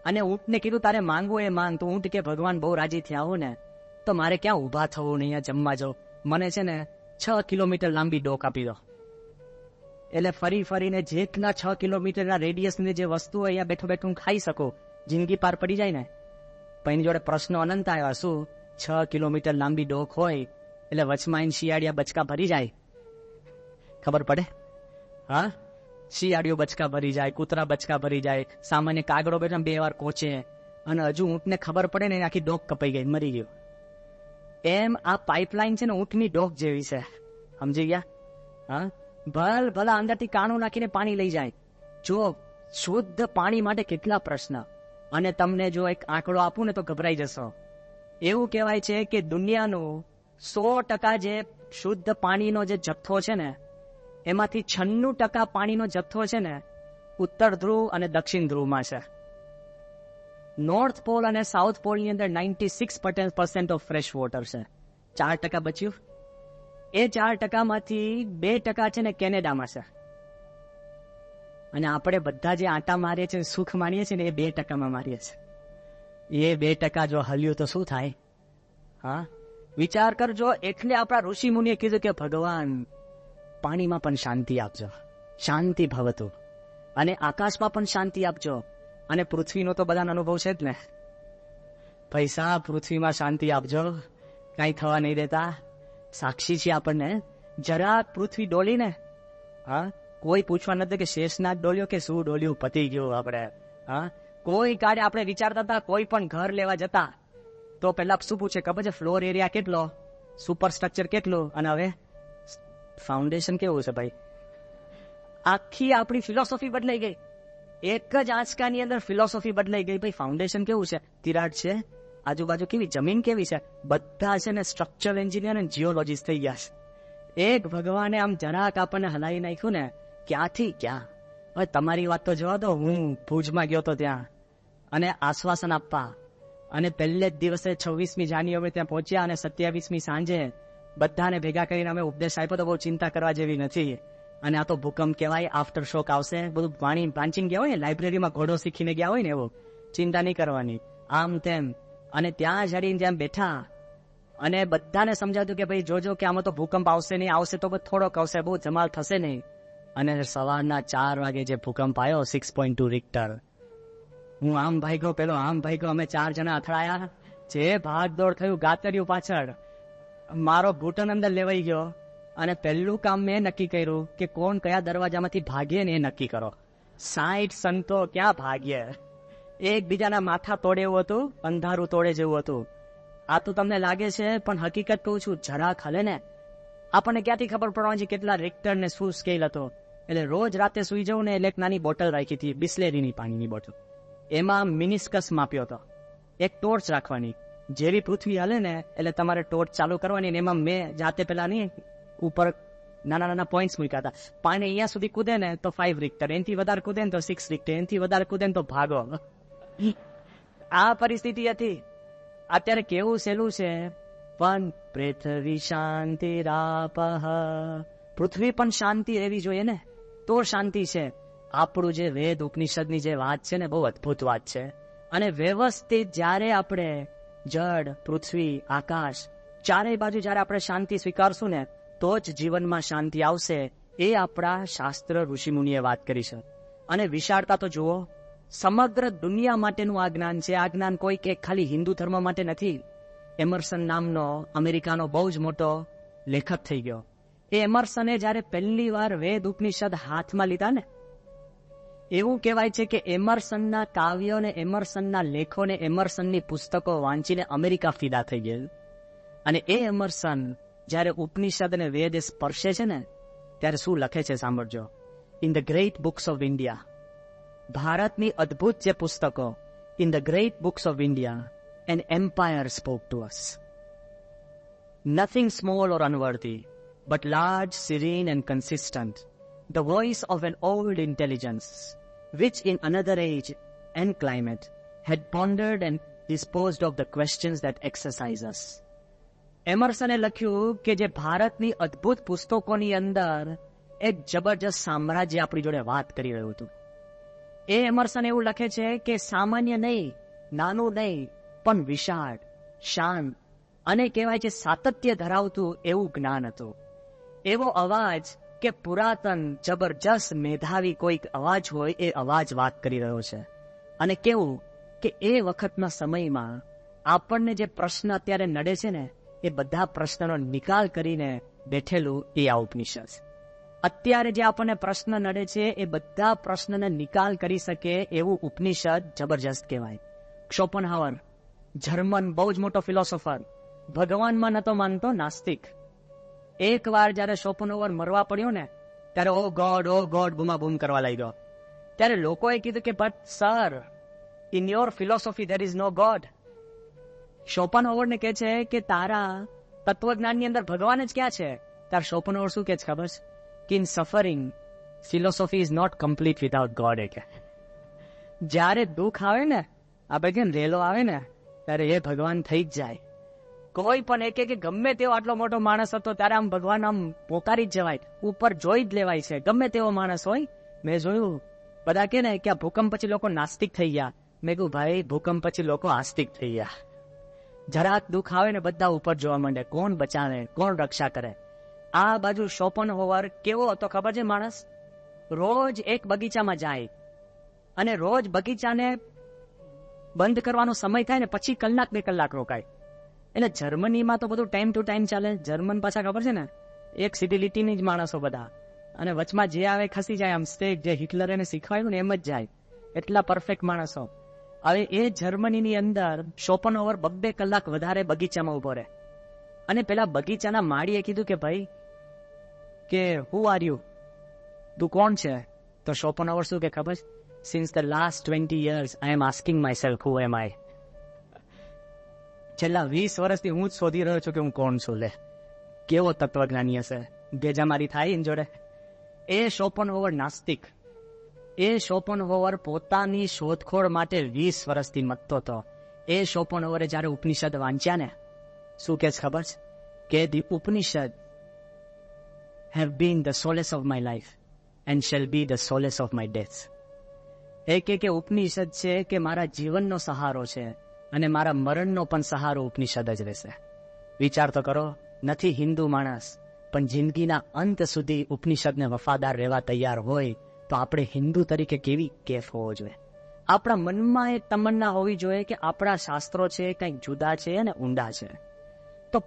Speaker 1: અને ઊંટને કીધું તારે માંગવું એ માંગ. તો ઊંટ કે ભગવાન બહુ રાજી થયા હો ને, તો મારે ક્યાં ઊભા થવું ને અહીંયા જમવા જાઉં, મને છે ને 6 કિલોમીટર લાંબી ડોક આપી દો. એટલે ફરી ફરીને જેટલા 6 કિલોમીટરના રેડિયસની જે વસ્તુ હોય અહીંયા બેઠું બેઠું ખાઈ શકો, જિંદગી પાર પડી જાય ને. પણ એની જોડે પ્રશ્નો અનંત આવ્યા. શું 6 કિલોમીટર લાંબી ડોક હોય એટલે વચમાં એને શિયાળિયા બચકા ભરી જાય? ખબર પડે? હા, શિયાળીઓ બચકા ભરી જાય, કૂતરા બચકા ભરી જાય, સામાન્ય કાગડો બેઠા 2 વાર કોચે, અને હજુ ઊંટને ખબર પડે ને આખી ડોક કપાઈ ગઈ, મરી ગયો. એમ આ પાઇપલાઇન છે ને ઊંટની ડોક જેવી છે, સમજી ગયા? હા, ભલા અંદરથી કાણું નાખીને પાણી લઈ જાય. જો શુદ્ધ પાણી માટે કેટલા પ્રશ્ન. અને તમને જો એક આંકડો આપું ને તો ગભરાઈ જશો. એવું કહેવાય છે કે દુનિયાનું 100% જે શુદ્ધ પાણીનો જે જથ્થો છે ને, એમાંથી 96% પાણીનો જથ્થો છે ને ઉત્તર ધ્રુવ અને દક્ષિણ ધ્રુવમાં છે. નોર્થ પોલ અને સાઉથ પોલની અંદર 96% ઓફ ફ્રેશ વોટર છે. 4% બચ્યું. એ 4%માંથી 2% છે ને કેનેડામાં છે. અને આપણે બધા જે આંટા મારીએ છીએ, સુખ માણીએ છીએ ને, એ 2%માં મારીએ છીએ. એ 2% જો હલ્યું તો શું થાય? હા, વિચાર કરજો. એટલે આપણા ઋષિ મુનિએ કીધું કે ભગવાન પાણીમાં પણ શાંતિ આપજો, શાંતિ ભવતું, અને આકાશમાં પણ શાંતિ આપજો. અને પૃથ્વીનો તો બધાનો અનુભવ છે જ ને. પૈસા પૃથ્વીમાં શાંતિ આપજો, કાંઈ થવા નહીં દેતા. સાક્ષી છે આપણને. જરાક પૃથ્વી ડોલીને, હા, કોઈ પૂછવા નથી કે શેષનાગ ડોલ્યો કે શું ડોલ્યું, પતી ગયું આપણે. હા, કોઈ કાળે આપણે વિચારતા હતા કોઈ પણ ઘર લેવા જતા તો પેલા શું પૂછે ખબર છે? ફ્લોર એરિયા કેટલો, સુપર સ્ટ્રક્ચર કેટલું, અને હવે ફાઉન્ડેશન કેવું છે ભાઈ. આખી આપણી ફિલોસોફી બદલાઈ ગઈ. એક જ આંચકાની અંદર ફિલોસોફી બદલાઈ ગઈ. ભાઈ ફાઉન્ડેશન કેવું છે? તિરાડ છે, આજુબાજુ કેવી જમીન કેવી છે, બધા છે ને સ્ટ્રક્ચરલ એન્જિનિયર અને જીઓલોજીસ્ટ થઈ ગયા છે. એક ભગવાને આમ જરાક આપણને હલાવી નાખ્યું ને, ક્યાંથી ક્યાં. હવે તમારી વાત તો જોવા દો. હું ભુજમાં ગયો તો ત્યાં, અને આશ્વાસન આપવા, અને પહેલે જ દિવસે 26મી જાન્યુઆરી ત્યાં પહોંચ્યા, અને 27મી સાંજે બધાને ભેગા કરીને અમે ઉપદેશ આપ્યો તો બહુ ચિંતા કરવા જેવી નથી. અને આ તો ભૂકંપ કહેવાય, આફ્ટર શોક આવશે, બધું પાણી પાંચીને ગયા હોય ને, લાઇબ્રેરીમાં ઘોડો શીખીને ગયા હોય ને, એવું ચિંતા નહીં કરવાની, આમ તેમ. અને ત્યાં જડીને જેમ બેઠા અને બધાને સમજાતું કે ભાઈ જોજો કે આમાં તો ભૂકંપ આવશે નહીં, આવશે તો થોડોક આવશે, બહુ ધમાલ થશે નહીં. અને સવારના 4 વાગે જે ભૂકંપ આવ્યો 6.2 રિક્ટર, હું આમ ભાગ્યો, પેલો આમ ભાગ્યો, અમે 4 જણા અથડાયા. જે ભાગદોડ થયું ગાતર્યું પાછળ, મારો ઘૂંટણ અંદર લેવાઈ ગયો. અને પહેલું કામ મેં નક્કી કર્યું કે કોણ કયા દરવાજામાંથી ભાગીએ ને એ નક્કી કરો. 60 સંતો ક્યાં ભાગ્યે, એકબીજાના માથા તોડે એવું હતું, અંધારું તોડે જેવું હતું. આ તો તમને લાગે છે, પણ હકીકત કહું છું, જરાક હલે ને આપણને ક્યાંથી ખબર પડવાની કેટલા રિક્ટર ને શું સ્કેલ હતો. એટલે રોજ રાતે સુઈ જવું ને, એટલે એક નાની બોટલ રાખી હતી, બિસ્લેરીની પાણીની બોટલ, એમાં મિનિસ્કસ માપ્યો હતો. એક ટોર્ચ રાખવાની, જેવી પૃથ્વી હલે ને એટલે તમારે ટોર્ચ ચાલુ કરવાની. ને એમાં મેં જાતે પેલા નહીં ઉપર નાના નાના પોઈન્ટ્સ મૂક્યા હતા. પાણી અહીંયા સુધી કૂદે ને તો 5 રિક્ટર, એનાથી વધારે કૂદે ને તો 6 રિક્ટર, એનાથી વધારે કૂદે ને તો ભાગો. આ પરિસ્થિતિ હતી. અત્યારે કેવું સહેલું છે, પણ પૃથ્વી શાંતિ રાપહ, પૃથ્વી પણ શાંતિ રહેવી જોઈએ ને, તો શાંતિ છે. આપણું જે વેદ ઉપનિષદની જે વાત છે ને, બહુ અદભુત વાત છે. અને વ્યવસ્થિત જ્યારે આપણે જળ, પૃથ્વી, આકાશ, ચારેય બાજુ જ્યારે આપણે શાંતિ સ્વીકારશું ને, તો જ જીવનમાં શાંતિ આવશે. એ આપણા શાસ્ત્ર ઋષિમુનિએ વાત કરી છે. અને વિશાળતા તો જુઓ, સમગ્ર દુનિયા માટેનું આ જ્ઞાન છે. આ જ્ઞાન કોઈ કે ખાલી હિન્દુ ધર્મ માટે નથી. એમર્સન નામનો અમેરિકાનો બહુ જ મોટો લેખક થઈ ગયો. એ એમર્સને જ્યારે પહેલી વાર વેદ ઉપનિષદ હાથમાં લીધા ને, એવું કહેવાય છે કે એમર્સનના કાવ્યોને, એમર્સનના લેખોને, એમર્સનની પુસ્તકો વાંચીને અમેરિકા ફિદા થઈ ગયેલું. અને એ એમર્સન જ્યારે ઉપનિષદ અને વેદ સ્પર્શે છે ને, ત્યારે શું લખે છે સાંભળજો. In the great books of India, ભારતની અદ્ભુત જે પુસ્તકો, in the great books of India an empire spoke to us. Nothing small or unworthy, but large, serene and consistent. The voice of an old intelligence, which in another age and climate had pondered and disposed of the questions that exercise us. એમર્સને લખ્યું કે જે ભારતની અદ્ભુત પુસ્તકોની અંદર એક જબરજસ્ત સામ્રાજ્ય આપણી જોડે વાત કરી રહ્યું હતું. એ એમર્સન એવું લખે છે કે સામાન્ય નહીં, નાનું નહીં, પણ વિશાળ, શાંત અને કહેવાય છે સાતત્ય ધરાવતું એવું જ્ઞાન હતું. એવો અવાજ કે પુરાતન જબરજસ્ત મેધાવી કોઈક અવાજ હોય એ અવાજ વાત કરી રહ્યો છે. અને કેવું કે એ વખતના સમયમાં આપણને જે પ્રશ્ન અત્યારે નડે છે ને, એ બધા પ્રશ્નનો નિકાલ કરીને બેઠેલું એ આ ઉપનિષદ. અત્યારે જે આપણને પ્રશ્ન નડે છે એ બધા પ્રશ્નને નિકાલ કરી શકે એવું ઉપનિષદ જબરજસ્ત કહેવાય. શોપનહાવર, જર્મન બહુ જ મોટો ફિલોસોફર, ભગવાનમાં નતો માનતો, નાસ્તિક. એક વાર જયારે શોપનહાવર મરવા પડ્યો ને, ત્યારે ઓ ગોડ બૂમાબૂમ કરવા લાગ્યો. ત્યારે લોકોએ કીધું કે but sir, in your philosophy there is no god. શોપનહાવરને કહે છે કે તારા તત્વજ્ઞાનની અંદર ભગવાન જ ક્યાં છે? તાર શોપનહાવર શું કહે છે ખબર છે? કે in suffering philosophy is not complete without god. એ કે જ્યારે દુઃખ આવે ને, આપણે કેમ રેલો આવે ને, ત્યારે એ ભગવાન થઈ જ જાય. કોઈ પણ એક કે ગમે તેવો આટલો મોટો માણસ હતો ત્યારે આમ ભગવાન આમ પોકારી જ જવાય, ઉપર જોઈ જ લેવાય છે, ગમે તેવો માણસ હોય. મેં જોયું બધા કે ને કે આ ભૂકંપ પછી લોકો નાસ્તિક થઈ ગયા. મેં કહ્યું ભાઈ, ભૂકંપ પછી લોકો આસ્તિક થઈ ગયા. જરાક દુઃખ આવે ને બધા ઉપર જોવા માંડે, કોણ બચાવે, કોણ રક્ષા કરે. આ બાજુ શોપનહાવર કેવો હતો ખબર છે માણસ? રોજ એક બગીચામાં જાય અને રોજ બગીચાને બંધ કરવાનો સમય થાય ને પછી કલાક 2 કલાક રોકાય. એટલે જર્મનીમાં તો બધું ટાઈમ ટુ ટાઈમ ચાલે. જર્મન પાછા ખબર છે ને, એક સીધી લીટીની જ માણસો બધા, અને વચમાં જે આવે ખસી જાય. આમ સ્ટેક જે હિટલર એને શીખવાયું ને એમ જ જાય. એટલા પરફેક્ટ માણસો. હવે એ જર્મનીની અંદર શોપનહોવર 2 કલાક વધારે બગીચામાં ઉભો રહે, અને પેલા બગીચાના માળીએ કીધું કે ભાઈ કે હુ આર યુ, તું કોણ છે? તો શોપનહોવર શું કે ખબર? Since the last 20 years I am asking myself who am I. છેલ્લા 20 વર્ષથી હું જ શોધી રહ્યો છું કે હું કોણ છું. લે, કેવો તત્વજ્ઞાની હશે. ભેજામારી થાય એની જોડે. એ શોપનહોવર નાસ્તિક. એ શોપનહોવર પોતાની શોધખોળ માટે 20 વર્ષથી મથતો હતો. એ શોપનહોવરે જયારે ઉપનિષદ વાંચ્યા ને, શું કે ખબર છે? કે the Upanishad have been the solace of my life and shall be the solace of my death. એ કે ઉપનિષદ છે કે મારા જીવનનો સહારો છે, અને મારા મરણનો પણ સહારો ઉપનિષદ જ રહેશે. વિચાર તો કરો, નથી હિન્દુ માણસ પણ જિંદગીના અંત સુધી ઉપનિષદને વફાદાર રહેવા તૈયાર હોય, તો આપણે હિન્દુ તરીકે કેવી કેફ હોવો જોઈએ. આપણા મનમાં એક તમન્ના હોવી જોઈએ કે આપણા શાસ્ત્રો છે કંઈક જુદા છે અને ઊંડા છે. તો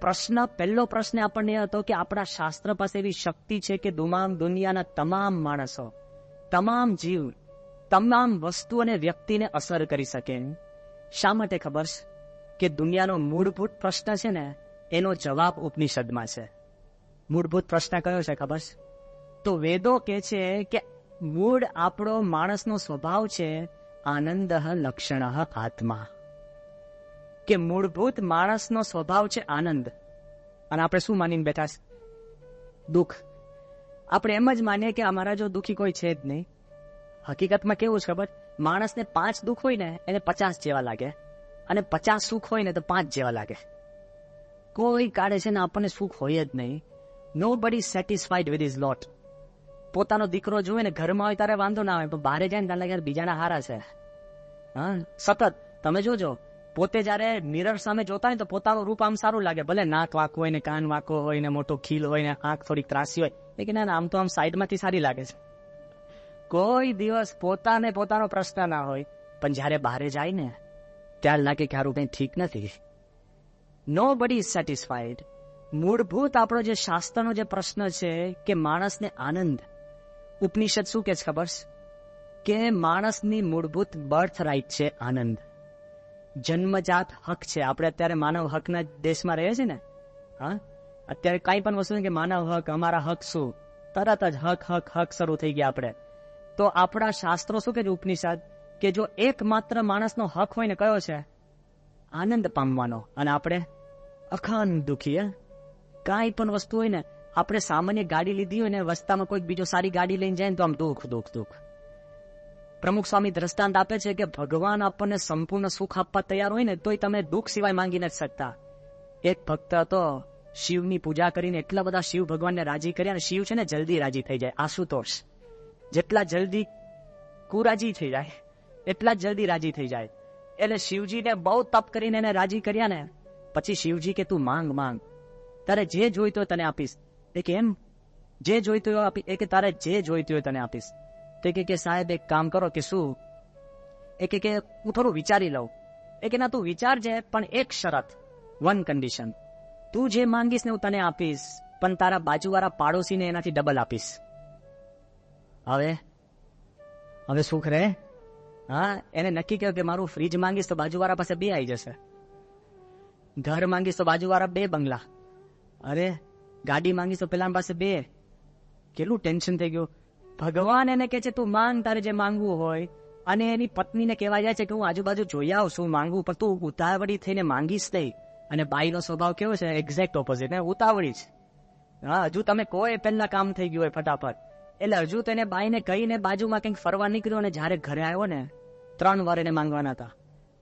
Speaker 1: પહેલો પ્રશ્ન આપણને એ હતો કે આપણા શાસ્ત્ર પાસે એવી શક્તિ છે કે દુનિયાના તમામ માણસો, તમામ જીવ, તમામ વસ્તુ અને વ્યક્તિને અસર કરી શકે. શા માટે ખબર છે? કે દુનિયાનો મૂળભૂત પ્રશ્ન છે ને, એનો જવાબ ઉપનિષદમાં છે. મૂળભૂત પ્રશ્ન કયો છે ખબર છે? તો વેદો કે છે કે મૂળ આપણો માણસનો સ્વભાવ છે આનંદ લક્ષણ આત્મા. કે મૂળભૂત માણસનો સ્વભાવ છે આનંદ. અને આપણે શું માનીને બેઠા છે? દુઃખ. આપણે એમ જ માનીએ કે અમારા જો દુઃખી કોઈ છે જ નહીં. હકીકતમાં કેવું છે ખબર? માણસને 5 દુઃખ હોય ને એને 50 જેવા લાગે, અને 50 સુખ હોય ને તો 5 જેવા લાગે. કોઈ કાઢે છે ને આપણને સુખ હોય જ નહીં. Nobody satisfied with his lot. પોતાનો દીકરો જોવે ને ઘરમાં હોય ત્યારે વાંધો ના આવે, પણ બહાર જાય ને ત્યારે લાગે બીજાના હારા છે. હા, સતત તમે જોજો, પોતે જયારે મિરર સામે જોતા હોય તો પોતાનું રૂપ આમ સારું લાગે, ભલે નાક વાંકું હોય ને કાન વાંકો હોય ને મોટો ખીલ હોય ને આંખ થોડીક ત્રાસી હોય, લેકિન આમ તો આમ સાઈડમાંથી સારી લાગે છે. કોઈ દિવસ પોતાનો પ્રશ્ન ના હોય, પણ જયારે બહાર જાય ને ત્યારે લાગે કે હારું કંઈ ઠીક નથી. Nobody is satisfied. મૂળભૂત આપણો જે શાસ્ત્રનો જે પ્રશ્ન છે કે માણસને આનંદ, ઉપનિષદ શું કે છે ખબર છે? કે માણસની મૂળભૂત બર્થ રાઇટ છે આનંદ, જન્મજાત હક છે. આપણે અત્યારે માનવ હકના દેશમાં રહીએ છીએ ને. હા, અત્યારે કઈ પણ વસ્તુ કે માનવ હક, અમારા હક શું, તરત જ હક શરૂ થઈ ગયા આપણે. તો આપણા શાસ્ત્રો શું કે છે ઉપનિષદ? કે જો એકમાત્ર માણસનો હક હોય ને કયો છે? આનંદ પામવાનો. અને આપણે અખંડ દુઃખી. કાંઈ પણ વસ્તુ હોય ને, આપણે સામાન્ય ગાડી લીધી હોય ને, રસ્તામાં કોઈક બીજો સારી ગાડી લઈને જાય ને તો આમ દુઃખ. પ્રમુખ સ્વામી દ્રષ્ટાંત આપે છે કે ભગવાન આપણને સંપૂર્ણ સુખ આપવા તૈયાર હોય ને તોય તમે દુઃખ સિવાય માંગી નથી શકતા. એક ભક્ત હતો, શિવની પૂજા કરીને એટલા બધા શિવ ભગવાનને રાજી કર્યા, ને શિવ છે ને જલ્દી રાજી થઈ જાય. આશુતોષ જેટલા જલ્દી કુરાજી થઈ જાય એટલા જ જલ્દી રાજી થઈ જાય. એટલે શિવજીને બહુ તપ કરીને એને રાજી કર્યા ને પછી શિવજી કે તું માંગ, તારે જે જોઈતું હોય તને આપીશ. એ કે એમ જે જોઈતું હોય આપી? એ કે તારે જે જોઈતું હોય તને આપીશ. તે કે સાહેબ એક કામ કરો. કે શું? એ કે હું થોડું વિચારી લઉં. એ કે ના, તું વિચારજે, પણ એક શરત, વન કન્ડિશન, તું જે માંગીશ ને હું તને આપીશ, પણ તારા બાજુવાળા પાડોશીને એનાથી ડબલ આપીશ. હવે સુખ રહે? હા, એને નક્કી કર્યું કે મારું ફ્રીજ માંગીશ તો બાજુવાળા પાસે 2 આવી જશે, ઘર માંગીશ તો બાજુવાળા 2 બંગલા, અરે ગાડી માંગીશ તો પેલા પાસે 2. કેટલું ટેન્શન થઈ ગયું. ભગવાન એને કે છે તું માંગ, તારે જે માંગવું હોય. અને એની પત્નીને કહેવા જાય છે કે હું આજુબાજુ જોઈ આવું શું માંગવું, પણ તું ઉતાવળી થઈને માંગીશ નહીં. અને બાઈનો સ્વભાવ કેવો છે? એક્ઝેક્ટ ઓપોઝિટ, ઉતાવળી જ. હા, હજુ તમે કોઈ પહેલા કામ થઈ ગયું હોય ફટાફટ. એટલે હજુ તેને બાઈને કહીને બાજુમાં કંઈક ફરવા નીકળ્યો, અને જયારે ઘરે આવ્યો ને 3 વાર એને માંગવાના હતા.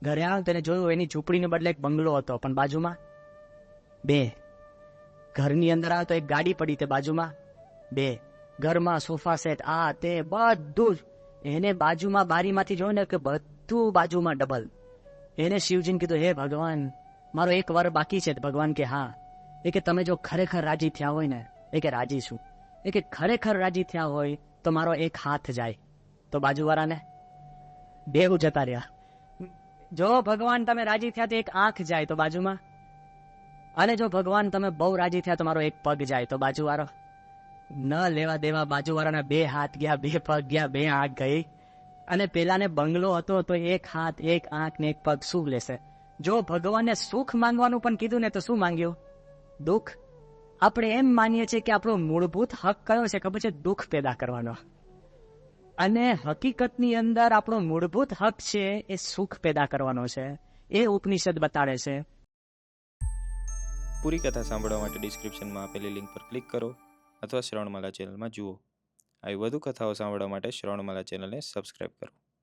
Speaker 1: ઘરે આવ્યો તેને જોયું એની ઝૂંપડીને બદલે એક બંગલો હતો, પણ બાજુમાં 2. ઘરની અંદર આવ્યો તો એક ગાડી પડી, તે બાજુમાં 2. ઘરમાં સોફા સેટ, આ તે બધું જ એને બાજુમાં બારીમાંથી જોયું ને કે બધું બાજુમાં ડબલ. એને શિવજીને કીધું, હે ભગવાન, મારો 1 વાર બાકી છે. ભગવાન કે હા. એ કે તમે જો ખરેખર રાજી થયા હોય ને, એ કે રાજી છું. એ કે ખરેખર રાજી થયા હોય તો મારો 1 હાથ જાય. તો બાજુવાળાને 2 જતા રહ્યા. જો ભગવાન તમે રાજી થયા તો એક આંખ જાય તો બાજુમાં, અને જો ભગવાન તમે બહુ રાજી થયા તો મારો એક પગ જાય તો બાજુવાળો. ન લેવા દેવા, બાજુવાળાના 2 હાથ ગયા, 2 પગ ગયા, 2 આંખ ગઈ. અને પેલાને બંગલો હતો તો 1 હાથ, 1 આંખ ને 1 પગ શું લેશે? જો ભગવાને સુખ માંગવાનું પણ કીધું ને તો શું માંગ્યું? દુઃખ. આપણે એમ માનીએ છીએ કે આપણો મૂળભૂત હક કયો છે ખબર છે? દુઃખ પેદા કરવાનો. અને હકીકતની અંદર આપણો મૂળભૂત હક છે એ સુખ પેદા કરવાનો છે. એ ઉપનિષદ બતાડે છે.
Speaker 2: પૂરી કથા સાંભળવા માટે ડિસ્ક્રિપ્શનમાં આપેલી લિંક પર ક્લિક કરો અથવા શ્રવણમાલા ચેનલમાં જુઓ. આવી વધુ કથાઓ સાંભળવા માટે શ્રવણમાલા ચેનલને સબસ્ક્રાઇબ કરો.